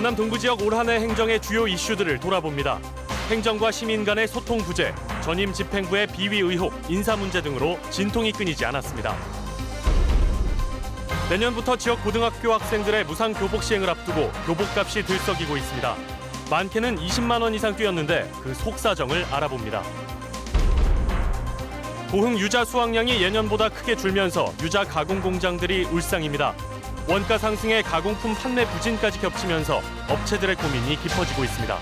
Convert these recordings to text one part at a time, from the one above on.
전남 동부 지역 올 한 해 행정의 주요 이슈들을 돌아봅니다. 행정과 시민 간의 소통 부재, 전임 집행부의 비위 의혹, 인사 문제 등으로 진통이 끊이지 않았습니다. 내년부터 지역 고등학교 학생들의 무상 교복 시행을 앞두고 교복값이 들썩이고 있습니다. 많게는 20만 원 이상 뛰었는데 그 속사정을 알아봅니다. 고흥 유자 수확량이 예년보다 크게 줄면서 유자 가공 공장들이 울상입니다. 원가 상승에 가공품 판매 부진까지 겹치면서 업체들의 고민이 깊어지고 있습니다.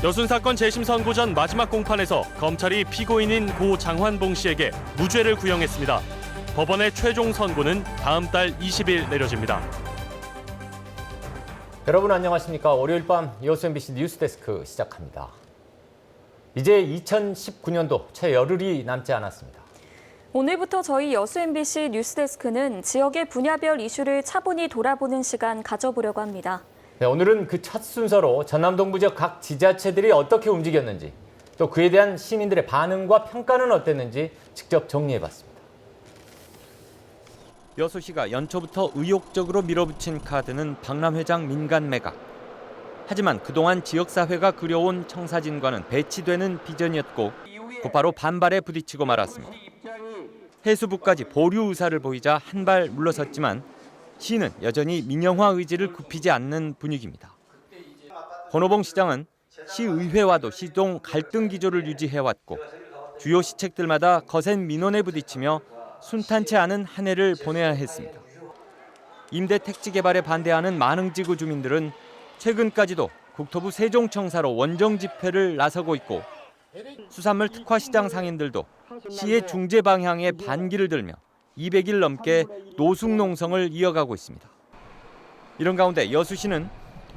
여순 사건 재심 선고 전 마지막 공판에서 검찰이 피고인인 고 장환봉 씨에게 무죄를 구형했습니다. 법원의 최종 선고는 다음 달 20일 내려집니다. 여러분 안녕하십니까? 월요일 밤 여수 MBC 뉴스데스크 시작합니다. 이제 2019년도 채 열흘이 남지 않았습니다. 오늘부터 저희 여수 MBC 뉴스데스크는 지역의 분야별 이슈를 차분히 돌아보는 시간 가져보려고 합니다. 네, 오늘은 그 첫 순서로 전남 동부 지역 각 지자체들이 어떻게 움직였는지, 또 그에 대한 시민들의 반응과 평가는 어땠는지 직접 정리해봤습니다. 여수시가 연초부터 의욕적으로 밀어붙인 카드는 박람회장 민간 매각. 하지만 그동안 지역사회가 그려온 청사진과는 배치되는 비전이었고 곧바로 반발에 부딪히고 말았습니다. 해수부까지 보류 의사를 보이자 한 발 물러섰지만 시는 여전히 민영화 의지를 굽히지 않는 분위기입니다. 권오봉 시장은 시의회와도 시동 갈등 기조를 유지해왔고 주요 시책들마다 거센 민원에 부딪히며 순탄치 않은 한 해를 보내야 했습니다. 임대 택지 개발에 반대하는 만흥지구 주민들은 최근까지도 국토부 세종청사로 원정 집회를 나서고 있고 수산물 특화시장 상인들도 시의 중재 방향에 반기를 들며 200일 넘게 노숙농성을 이어가고 있습니다. 이런 가운데 여수시는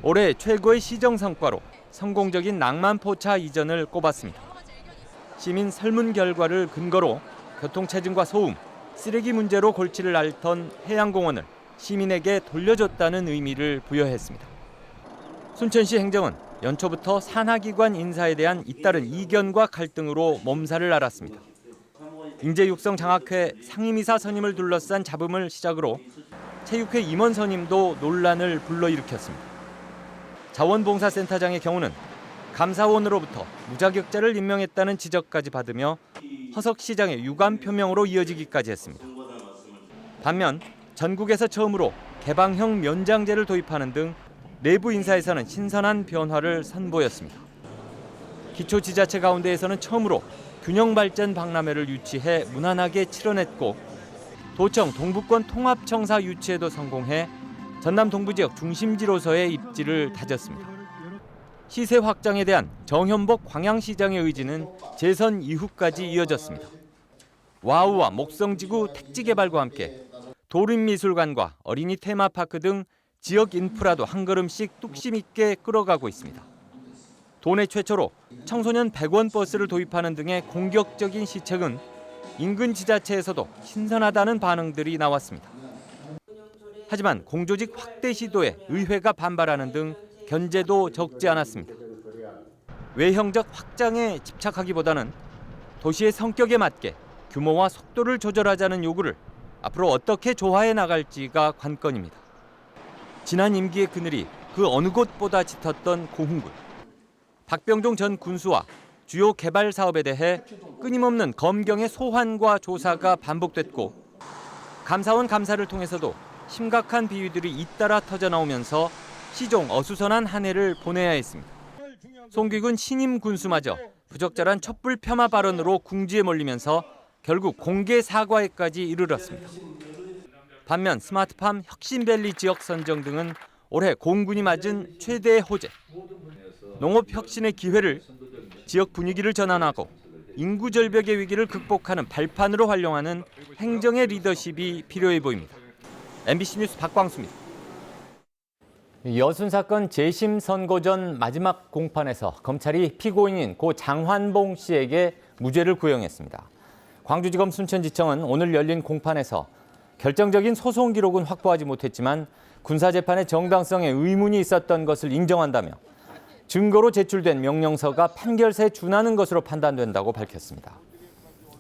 올해 최고의 시정 성과로 성공적인 낭만포차 이전을 꼽았습니다. 시민 설문 결과를 근거로 교통체증과 소음, 쓰레기 문제로 골치를 앓던 해양공원을 시민에게 돌려줬다는 의미를 부여했습니다. 순천시 행정은 연초부터 산하기관 인사에 대한 잇따른 이견과 갈등으로 몸살을 앓았습니다. 인재육성장학회 상임이사 선임을 둘러싼 잡음을 시작으로 체육회 임원 선임도 논란을 불러일으켰습니다. 자원봉사센터장의 경우는 감사원으로부터 무자격자를 임명했다는 지적까지 받으며 허석 시장의 유감 표명으로 이어지기까지 했습니다. 반면 전국에서 처음으로 개방형 면장제를 도입하는 등 내부 인사에서는 신선한 변화를 선보였습니다. 기초지자체 가운데에서는 처음으로 균형발전 박람회를 유치해 무난하게 치러냈고 도청 동부권 통합청사 유치에도 성공해 전남 동부지역 중심지로서의 입지를 다졌습니다. 시세 확장에 대한 정현복 광양시장의 의지는 재선 이후까지 이어졌습니다. 와우와 목성지구 택지 개발과 함께 도림미술관과 어린이 테마파크 등 지역 인프라도 한 걸음씩 뚝심 있게 끌어가고 있습니다. 도내 최초로 청소년 100원 버스를 도입하는 등의 공격적인 시책은 인근 지자체에서도 신선하다는 반응들이 나왔습니다. 하지만 공조직 확대 시도에 의회가 반발하는 등 견제도 적지 않았습니다. 외형적 확장에 집착하기보다는 도시의 성격에 맞게 규모와 속도를 조절하자는 요구를 앞으로 어떻게 조화해 나갈지가 관건입니다. 지난 임기의 그늘이 그 어느 곳보다 짙었던 고흥군. 박병종 전 군수와 주요 개발 사업에 대해 끊임없는 검경의 소환과 조사가 반복됐고 감사원 감사를 통해서도 심각한 비위들이 잇따라 터져나오면서 시종 어수선한 한 해를 보내야 했습니다. 송기군 신임 군수마저 부적절한 촛불 폄하 발언으로 궁지에 몰리면서 결국 공개 사과에까지 이르렀습니다. 반면 스마트팜 혁신밸리 지역 선정 등은 올해 공군이 맞은 최대의 호재. 농업 혁신의 기회를 지역 분위기를 전환하고 인구 절벽의 위기를 극복하는 발판으로 활용하는 행정의 리더십이 필요해 보입니다. MBC 뉴스 박광수입니다. 여순 사건 재심 선고 전 마지막 공판에서 검찰이 피고인인 고 장환봉 씨에게 무죄를 구형했습니다. 광주지검 순천지청은 오늘 열린 공판에서 결정적인 소송 기록은 확보하지 못했지만 군사재판의 정당성에 의문이 있었던 것을 인정한다며 증거로 제출된 명령서가 판결서에 준하는 것으로 판단된다고 밝혔습니다.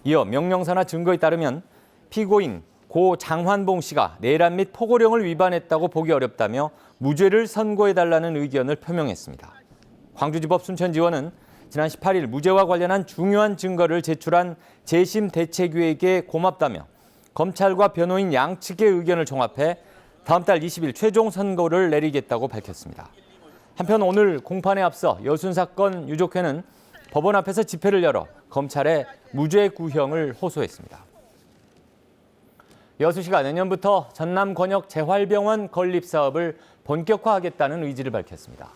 이어 명령서나 증거에 따르면 피고인 고 장환봉 씨가 내란 및 포고령을 위반했다고 보기 어렵다며 무죄를 선고해달라는 의견을 표명했습니다. 광주지법 순천지원은 지난 18일 무죄와 관련한 중요한 증거를 제출한 재심 대책위에게 고맙다며 검찰과 변호인 양측의 의견을 종합해 다음 달 20일 최종 선고를 내리겠다고 밝혔습니다. 한편 오늘 공판에 앞서 여순 사건 유족회는 법원 앞에서 집회를 열어 검찰에 무죄 구형을 호소했습니다. 여수시가 내년부터 전남 권역 재활병원 건립 사업을 본격화하겠다는 의지를 밝혔습니다.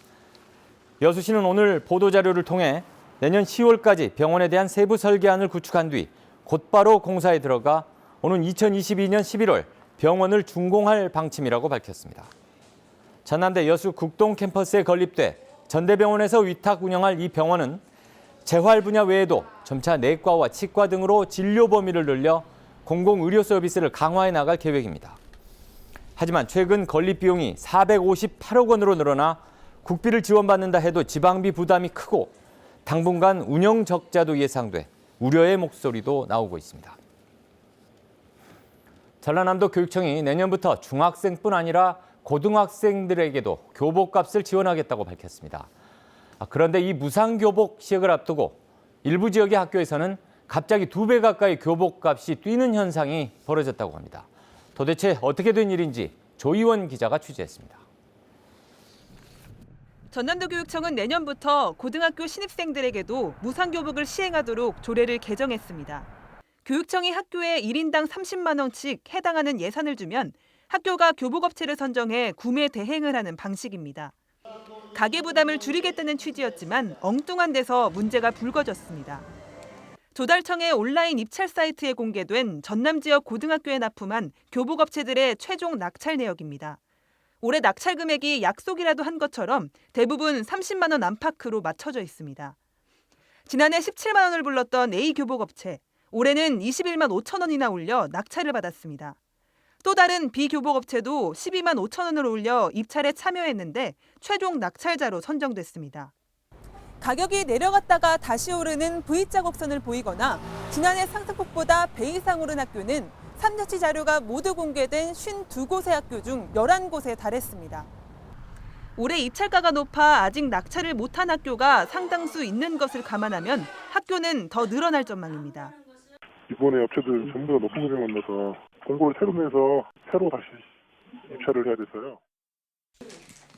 여수시는 오늘 보도자료를 통해 내년 10월까지 병원에 대한 세부 설계안을 구축한 뒤 곧바로 공사에 들어가 오는 2022년 11월 병원을 준공할 방침이라고 밝혔습니다. 전남대 여수 국동 캠퍼스에 건립돼 전대병원에서 위탁 운영할 이 병원은 재활 분야 외에도 점차 내과와 치과 등으로 진료 범위를 늘려 공공의료 서비스를 강화해 나갈 계획입니다. 하지만 최근 건립 비용이 458억 원으로 늘어나 국비를 지원받는다 해도 지방비 부담이 크고 당분간 운영 적자도 예상돼 우려의 목소리도 나오고 있습니다. 전라남도 교육청이 내년부터 중학생뿐 아니라 고등학생들에게도 교복값을 지원하겠다고 밝혔습니다. 그런데 이 무상교복 시행을 앞두고 일부 지역의 학교에서는 갑자기 2배 가까이 교복값이 뛰는 현상이 벌어졌다고 합니다. 도대체 어떻게 된 일인지 조이원 기자가 취재했습니다. 전남도 교육청은 내년부터 고등학교 신입생들에게도 무상교복을 시행하도록 조례를 개정했습니다. 교육청이 학교에 1인당 30만 원씩 해당하는 예산을 주면 학교가 교복업체를 선정해 구매 대행을 하는 방식입니다. 가계 부담을 줄이겠다는 취지였지만 엉뚱한 데서 문제가 불거졌습니다. 조달청의 온라인 입찰 사이트에 공개된 전남 지역 고등학교에 납품한 교복업체들의 최종 낙찰 내역입니다. 올해 낙찰 금액이 약속이라도 한 것처럼 대부분 30만 원 안팎으로 맞춰져 있습니다. 지난해 17만 원을 불렀던 A 교복업체, 올해는 21만 5천 원이나 올려 낙찰을 받았습니다. 또 다른 B 교복업체도 12만 5천 원을 올려 입찰에 참여했는데 최종 낙찰자로 선정됐습니다. 가격이 내려갔다가 다시 오르는 V자 곡선을 보이거나 지난해 상승폭보다 배 이상 오른 학교는 삼자치 자료가 모두 공개된 52곳의 학교 중 11곳에 달했습니다. 올해 입찰가가 높아 아직 낙찰을 못한 학교가 상당수 있는 것을 감안하면 학교는 더 늘어날 전망입니다. 이번에 업체들 전부 다 높은 금액 만나서 공고를 새로 내서 새로 다시 입찰을 해야 돼서요.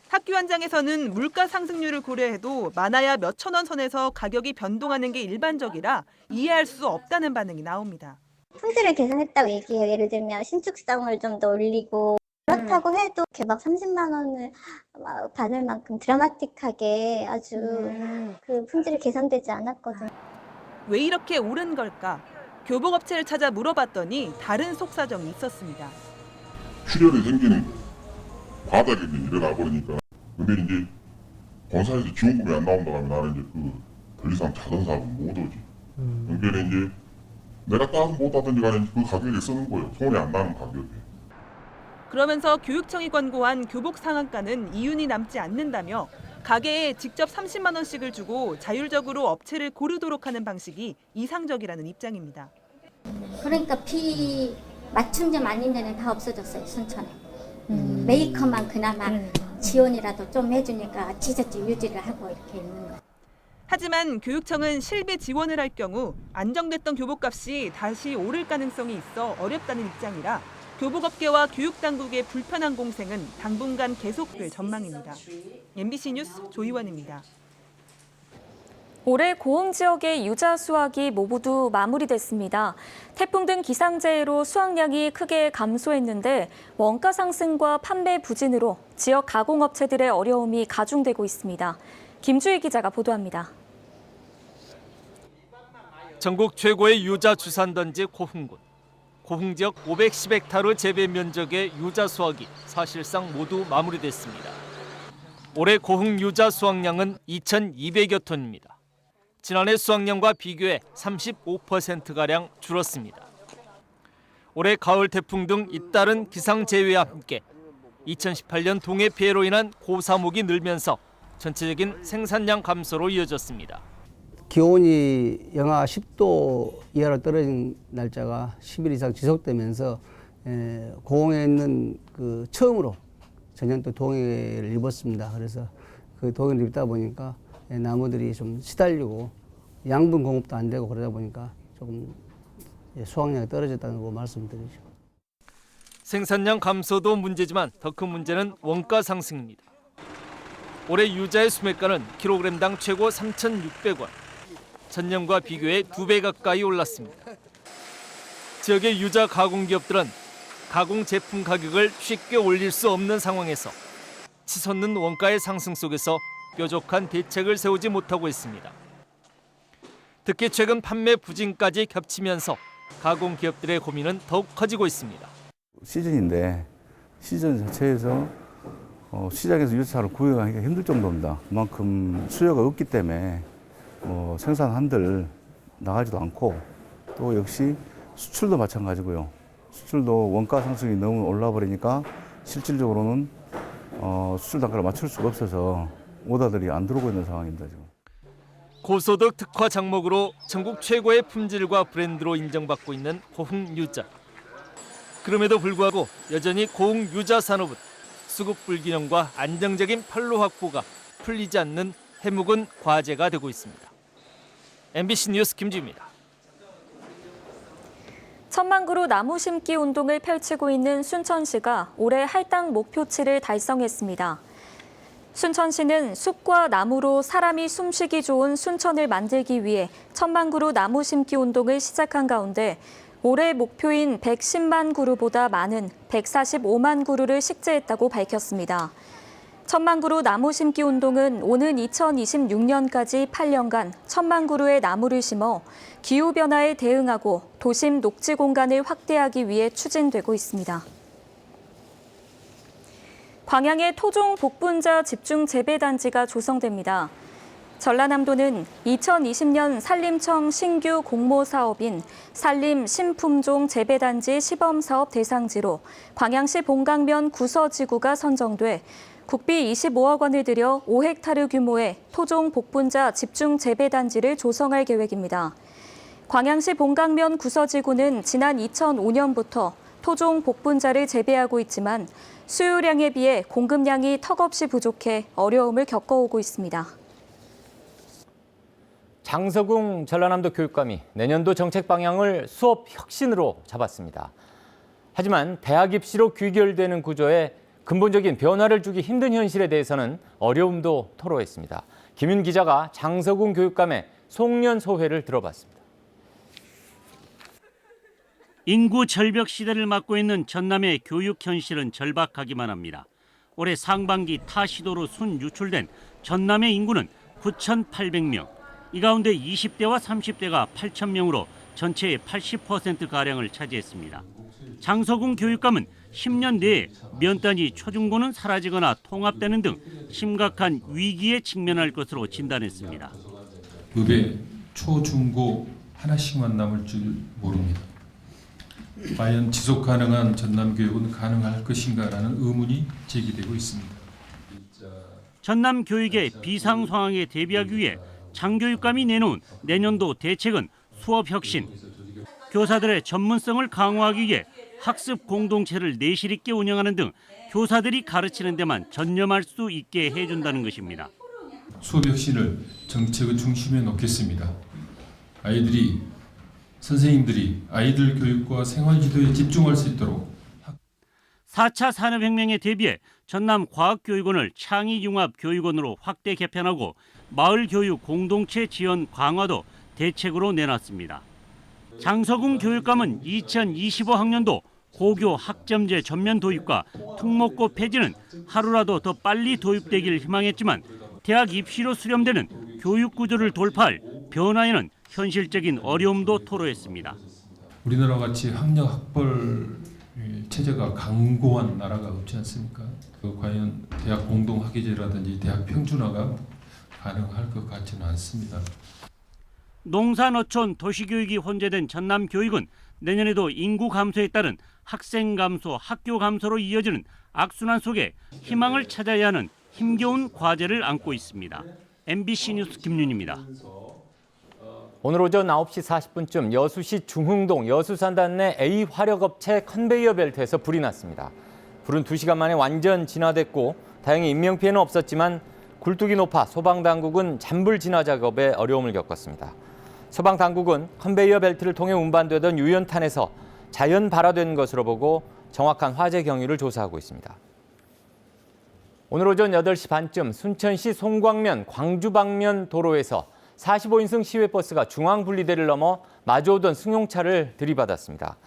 학교 현장에서는 물가 상승률을 고려해도 많아야 몇천 원 선에서 가격이 변동하는 게 일반적이라 이해할 수 없다는 반응이 나옵니다. 품질을 개선했다고 얘기해요. 예를 들면 신축성을 좀 더 올리고 그렇다고 해도 개박 30만 원을 받을 만큼 드라마틱하게 아주 그 품질이 개선되지 않았거든요. 왜 이렇게 오른 걸까? 교복업체를 찾아 물어봤더니 다른 속사정이 있었습니다. 출혈이 생기는 바닥에 일어나 버리니까. 근데 이제 본사에서 지원금이 안 나온다고 하면 나는 이제 더 이상 자던 사업은 못 오지. 그러니까 이제 내가 따서 못 하든지 간에 그 가격에 쓰는 거예요. 손이 안 나는 가격에. 그러면서 교육청이 권고한 교복 상한가는 이윤이 남지 않는다며 가게에 직접 30만 원씩을 주고 자율적으로 업체를 고르도록 하는 방식이 이상적이라는 입장입니다. 그러니까 비 맞춤점 아닌 데는 다 없어졌어요, 순천에. 메이커만 그나마 지원이라도 좀 해주니까 지저집 유지를 하고 이렇게 있는 거예요. 하지만 교육청은 실비 지원을 할 경우 안정됐던 교복값이 다시 오를 가능성이 있어 어렵다는 입장이라 교복업계와 교육당국의 불편한 공생은 당분간 계속될 전망입니다. MBC 뉴스 조이원입니다. 올해 고흥 지역의 유자 수확이 모두 마무리됐습니다. 태풍 등 기상재해로 수확량이 크게 감소했는데 원가 상승과 판매 부진으로 지역 가공업체들의 어려움이 가중되고 있습니다. 김주희 기자가 보도합니다. 전국 최고의 유자 주산단지 고흥군. 고흥 지역 510헥타르 재배 면적의 유자 수확이 사실상 모두 마무리됐습니다. 올해 고흥 유자 수확량은 2,200여 톤입니다. 지난해 수확량과 비교해 35%가량 줄었습니다. 올해 가을 태풍 등 잇따른 기상재해와 함께 2018년 동해 피해로 인한 고사목이 늘면서 전체적인 생산량 감소로 이어졌습니다. 기온이 영하 10도 이하로 떨어진 날짜가 10일 이상 지속되면서 고흥에 있는 그 처음으로 전년도 동해를 입었습니다. 그래서 그 동해를 입다 보니까 나무들이 좀 시달리고 양분 공급도 안 되고 그러다 보니까 조금 수확량이 떨어졌다는 거 말씀드리죠. 생산량 감소도 문제지만 더 큰 문제는 원가 상승입니다. 올해 유자의 수매가는 킬로그램당 최고 3,600원. 전년과 비교해 2배 가까이 올랐습니다. 지역의 유자 가공기업들은 가공 제품 가격을 쉽게 올릴 수 없는 상황에서 치솟는 원가의 상승 속에서 뾰족한 대책을 세우지 못하고 있습니다. 특히 최근 판매 부진까지 겹치면서 가공기업들의 고민은 더욱 커지고 있습니다. 시즌인데 시즌 자체에서 시장에서 유자차를 구입하기가 힘들 정도입니다. 그만큼 수요가 없기 때문에 생산한들 나가지도 않고 또 역시 수출도 마찬가지고요. 수출도 원가 상승이 너무 올라 버리니까 실질적으로는 수출 단가를 맞출 수가 없어서 오더들이 안 들어오고 있는 상황입니다. 지금. 고소득 특화 작목으로 전국 최고의 품질과 브랜드로 인정받고 있는 고흥 유자. 그럼에도 불구하고 여전히 고흥 유자 산업은 수급 불균형과 안정적인 판로 확보가 풀리지 않는 해묵은 과제가 되고 있습니다. MBC 뉴스 김지우입니다. 1000만 그루 나무 심기 운동을 펼치고 있는 순천시가 올해 할당 목표치를 달성했습니다. 순천시는 숲과 나무로 사람이 숨쉬기 좋은 순천을 만들기 위해 1000만 그루 나무 심기 운동을 시작한 가운데 올해 목표인 110만 그루보다 많은 145만 그루를 식재했다고 밝혔습니다. 1000만 그루 나무 심기 운동은 오는 2026년까지 8년간 1000만 그루의 나무를 심어 기후변화에 대응하고 도심 녹지 공간을 확대하기 위해 추진되고 있습니다. 광양에 토종 복분자 집중 재배단지가 조성됩니다. 전라남도는 2020년 산림청 신규 공모 사업인 산림 신품종 재배단지 시범사업 대상지로 광양시 봉강면 구서지구가 선정돼 국비 25억 원을 들여 5헥타르 규모의 토종 복분자 집중 재배단지를 조성할 계획입니다. 광양시 봉강면 구서지구는 지난 2005년부터 토종 복분자를 재배하고 있지만 수요량에 비해 공급량이 턱없이 부족해 어려움을 겪어오고 있습니다. 장서궁 전라남도 교육감이 내년도 정책 방향을 수업 혁신으로 잡았습니다. 하지만 대학 입시로 귀결되는 구조에 근본적인 변화를 주기 힘든 현실에 대해서는 어려움도 토로했습니다. 김윤 기자가 장서궁 교육감의 송년소회를 들어봤습니다. 인구 절벽 시대를 맞고 있는 전남의 교육 현실은 절박하기만 합니다. 올해 상반기 타 시도로 순 유출된 전남의 인구는 9,800명. 이 가운데 20대와 30대가 8,000명으로 전체의 80%가량을 차지했습니다. 장서궁 교육감은 10년 내에 면단위 초중고는 사라지거나 통합되는 등 심각한 위기에 직면할 것으로 진단했습니다. 급에 초중고 하나씩만 남을 줄 모릅니다. 과연 지속 가능한 전남 교육은 가능할 것인가라는 의문이 제기되고 있습니다. 전남 교육의 비상 상황에 대비하기 위해 장 교육감이 내놓은 내년도 대책은 수업 혁신, 교사들의 전문성을 강화하기 위해 학습 공동체를 내실 있게 운영하는 등 교사들이 가르치는 데만 전념할 수 있게 해준다는 것입니다. 수업 혁신을 정책의 중심에 놓겠습니다. 선생님들이 아이들 교육과 생활 지도에 집중할 수 있도록 4차 산업혁명에 대비해 전남 과학교육원을 창의융합교육원으로 확대 개편하고 마을교육 공동체 지원 강화도 대책으로 내놨습니다. 장서궁 교육감은 2025학년도 고교 학점제 전면 도입과 특목고 폐지는 하루라도 더 빨리 도입되길 희망했지만 대학 입시로 수렴되는 교육 구조를 돌파할 변화에는 현실적인 어려움도 토로했습니다. 우리나라 같이 학력 학벌 체제가 강고한 나라가 없지 않습니까? 과연 대학 공동학예제라든지 대학 평준화가 가능할 것 같지는 않습니다. 농사, 어촌, 도시교육이 혼재된 전남 교육은 내년에도 인구 감소에 따른 학생 감소, 학교 감소로 이어지는 악순환 속에 희망을 찾아야 하는 힘겨운 과제를 안고 있습니다. MBC 뉴스 김윤입니다. 오늘 오전 9시 40분쯤 여수시 중흥동 여수산단 내 A 화력업체 컨베이어 벨트에서 불이 났습니다. 불은 2시간 만에 완전 진화됐고 다행히 인명피해는 없었지만 굴뚝이 높아 소방당국은 잔불 진화 작업에 어려움을 겪었습니다. 소방당국은 컨베이어 벨트를 통해 운반되던 유연탄에서 자연 발화된 것으로 보고 정확한 화재 경위를 조사하고 있습니다. 오늘 오전 8시 반쯤 순천시 송광면 광주 방면 도로에서 45인승 시외버스가 중앙분리대를 넘어 마주오던 승용차를 들이받았습니다.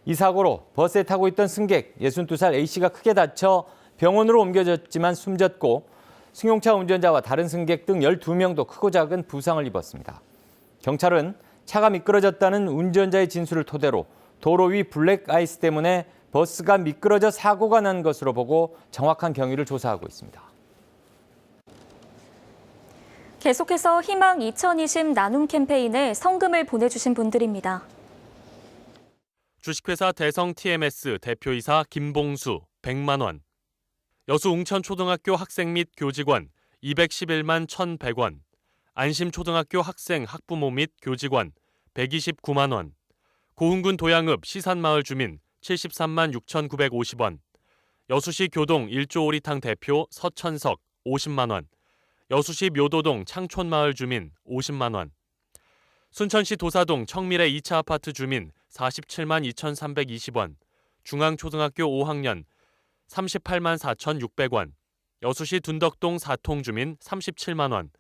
이 사고로 버스에 타고 있던 승객 62살 A씨가 크게 다쳐 병원으로 옮겨졌지만 숨졌고 승용차 운전자와 다른 승객 등 12명도 크고 작은 부상을 입었습니다. 경찰은 차가 미끄러졌다는 운전자의 진술을 토대로 도로 위 블랙아이스 때문에 버스가 미끄러져 사고가 난 것으로 보고 정확한 경위를 조사하고 있습니다. 계속해서 희망 2020 나눔 캠페인에 성금을 보내주신 분들입니다. 주식회사 대성 TMS 대표이사 김봉수 100만 원, 여수 웅천초등학교 학생 및 교직원 211만 1,100원, 안심초등학교 학생 학부모 및 교직원 129만 원, 고흥군 도양읍 시산마을 주민 73만 6,950원, 여수시 교동 1조 오리탕 대표 서천석 50만 원, 여수시 묘도동 창촌마을 주민 50만 원, 순천시 도사동 청미래 2차 아파트 주민 47만 2,320원, 중앙초등학교 5학년 38만 4,600원, 여수시 둔덕동 4통 주민 37만 원,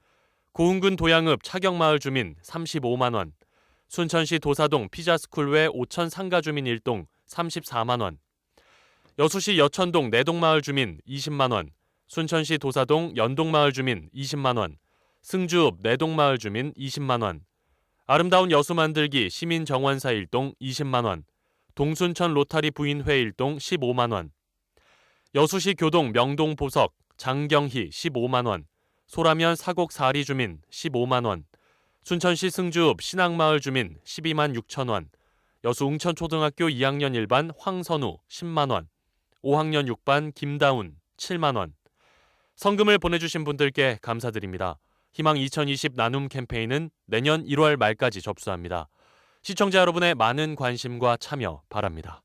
고흥군 도양읍 차경마을 주민 35만 원, 순천시 도사동 피자스쿨외 5천 상가 주민 1동 34만 원, 여수시 여천동 내동마을 주민 20만 원, 순천시 도사동 연동마을 주민 20만 원, 승주읍 내동마을 주민 20만 원, 아름다운 여수 만들기 시민정원사 1동 20만 원, 동순천 로타리 부인회 1동 15만 원, 여수시 교동 명동 보석 장경희 15만 원, 소라면 사곡 사리 주민 15만 원, 순천시 승주읍 신앙마을 주민 12만 6천 원, 여수 웅천초등학교 2학년 1반 황선우 10만 원, 5학년 6반 김다운 7만 원. 성금을 보내주신 분들께 감사드립니다. 희망 2020 나눔 캠페인은 내년 1월 말까지 접수합니다. 시청자 여러분의 많은 관심과 참여 바랍니다.